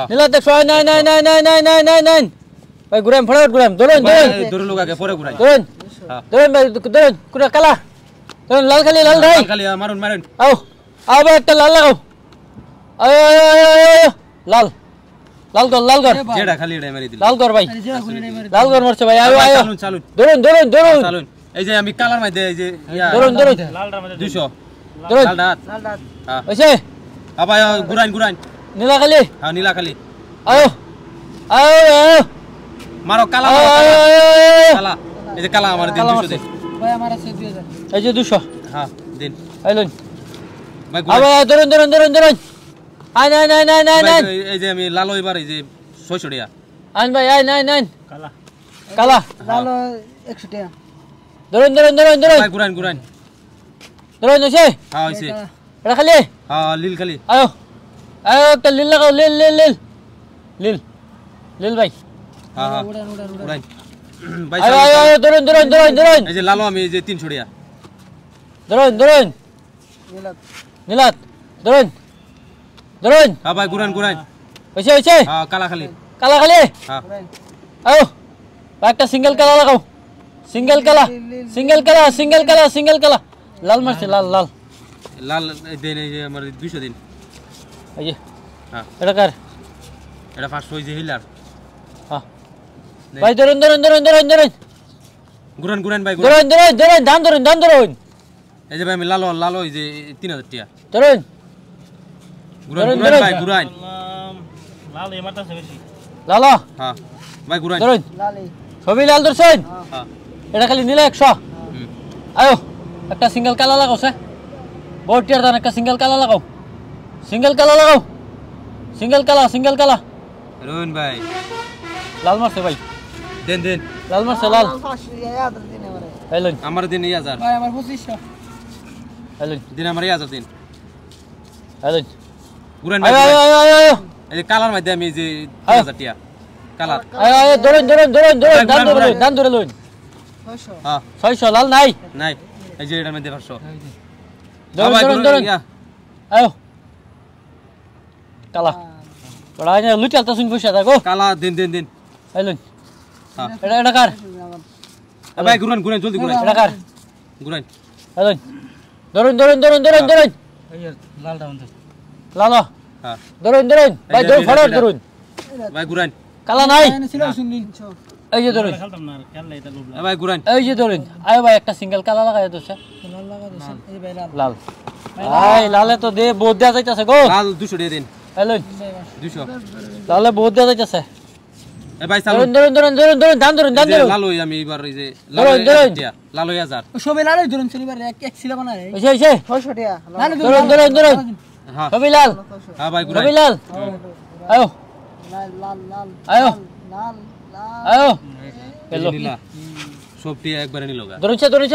নীলা দেখো নাই নাই নাই নাই নাই নাই নাই নাই ভাই ঘুরাম ফড়াট ঘুরাম ধরুন ধরুন দূর লোক আগে পরে ঘুরাই ধরুন ধরুন ভাই ধরুন কুড়া কালা ধরুন লাল খালি লাল ভাই খালি মারুন মারুন আও আও ভাই একটা লাল লাগাও আয় আয় আয় লাল লাল কর লাল কর যেটা খালি এটাই মারি দিল লাল কর ভাই লাল কর মারছে ভাই আয় আয় চালুন চালুন ধরুন ধরুন ধরুন চালুন এই যে আমি কালার মধ্যে এই যে ধরুন ধরুন লালটার মধ্যে 200 ধরুন লাল দাঁত হ্যাঁ ওইছে আবার ঘুরান ঘুরান নীলা খালি হ্যাঁ নীলা খালি আয় আয় আয় মারো কালা কালা এই যে কালা আমার দিন 200 দিন ভাই আমার আছে 2000 এই যে 200 হ্যাঁ দিন আইলুন ভাই আবার ধরুন ধরুন ধরুন ধরুন আয় নাই নাই নাই নাই নাই এই যে আমি লালো এবার এই যে 600 টাকা আইন ভাই আয় নাই নাই কালা কালা লালো 100 টাকা ধরুন ধরুন ধরুন ধরুন ভাই ঘুরান ঘুরান ধরুন ওইছে হ্যাঁ হইছে এটা খালি হ্যাঁ লীল খালি আয়ো আয়ো একটা লীল লাগাও Lille Lille Lille Lille Lille ভাই হ্যাঁ হ্যাঁ উড়ান উড়ান উড়ান ঘুরান ভাই আয়ো আয়ো আয়ো ধরুন ধরুন ধরুন ধরুন এই যে লালো আমি এই যে 300 টাকা ধরুন ধরুন নীলাত নীলাত ধরুন ধরুন হ্যাঁ ভাই ঘুরান ঘুরান ওইছে ওইছে হ্যাঁ কালা খালি কালা খালি হ্যাঁ আয়ো ভাই একটা সিঙ্গেল কালা লাগাও সিঙ্গেল কালা সিঙ্গেল কালা সিঙ্গেল কালা সিঙ্গেল কালা লাল মারছে লাল লাল লাল দেন এই যে আমার 200 দিন এই যে হ্যাঁ এটা কার এটা 500 এই যে হিলার হ্যাঁ ভাই ধরুন ধরুন ধরুন ধরুন ধরুন ঘুরান ঘুরান ভাই ঘুরান ধরুন ধরুন ধরুন ধান ধরুন ধান ধরুন এই যে ভাই আমি লালো লালো এই যে 3000 টাকা ধরুন ঘুরান ধরুন, ঘুরান ধরুন। ভাই ঘুরান লাল এমারটা বেশি লালা হ্যাঁ ভাই ঘুরান ধরুন লালি ছবি লাল ধরছেন হ্যাঁ এটা খালি নিলে 100 আয়ো একটা সিঙ্গেল কালা লাগাও স্যার বোর্ডটির দান একটা সিঙ্গেল কালা লাগাও সিঙ্গেল কালা লাগাও সিঙ্গেল কালা রোহন ভাই লাল মারছে ভাই দেন দেন লাল মারছে লাল 500 ইয়াদ দিন আমারে আইলুন আমার দিন 1000 ভাই আমার 2500 আইলুন দিন আমার 1000 দিন আইলুন ঘুরান ভাই আয়ো আয়ো ঘুরান। আয়ো আয়ো এই যে কালার মধ্যে আমি এই যে আয়। 3000 টাকা কালার আয়ো আয়ো ধরুন ধরুন ধরুন ধরুন ঘুরান, দান ধরে ঘুরান। দান ধরে লুন 600 হ্যাঁ 600 লাল নাই নাই এই যে এটার মধ্যে 500 ধরুন ভাই ধরুন ঘুরান, ধরুন ইয়া। আয়ো কালা বড় আইনা লুচাল তো শুন পয়সা থাকো কালা দিন দিন দিন আইলুন হ্যাঁ এটা কার ভাই ঘুরান ঘুরান জলদি ঘুরান এটা কার ঘুরান আইলুন ধরুন ধরুন ধরুন ধরুন ধরুন এই লালটা মধ্যে লালা হ্যাঁ ধরুন ধরুন ভাই যে ধরুন এটা, ফড়ার এটা। ধরুন ভাই ঘুরান কালা নাই ছিল শুনলি এই যে ধরুন খেলতাম না খেললে এটা লোভ ভাই ঘুরান এই যে ধরুন আয় ভাই একটা সিঙ্গেল কালা লাগাই তো স্যার লাল লাগা দোষ এই ভাই লাল লাল আই লালে তো দে বহুত দেয়া যাইতাছে গো লাল 200 টাকা দিন আইলুন 200 লালে বহুত দেয়া যাইতাছে এই ভাই চালুন ধরুন ধরুন ধরুন ধরুন ধরুন ধান ধরুন ধান এই যে ধরুন লালো আমি এবার এই যে ধরুন, ধরুন। লালো 1000 সবে লালই ধরুন শনিবার এক ছিল বানারে ওইছে ওইছে 600 টাকা লাল ধরুন ধরুন ধরুন হ্যাঁ সবই লাল হ্যাঁ ভাই ঘুরান সবই লাল আয়ো লাল লাল লাল আয়ো লাল লাল আয়ো এই যে নীলা সবটি একবারে নিলগা ধরুন ধরুন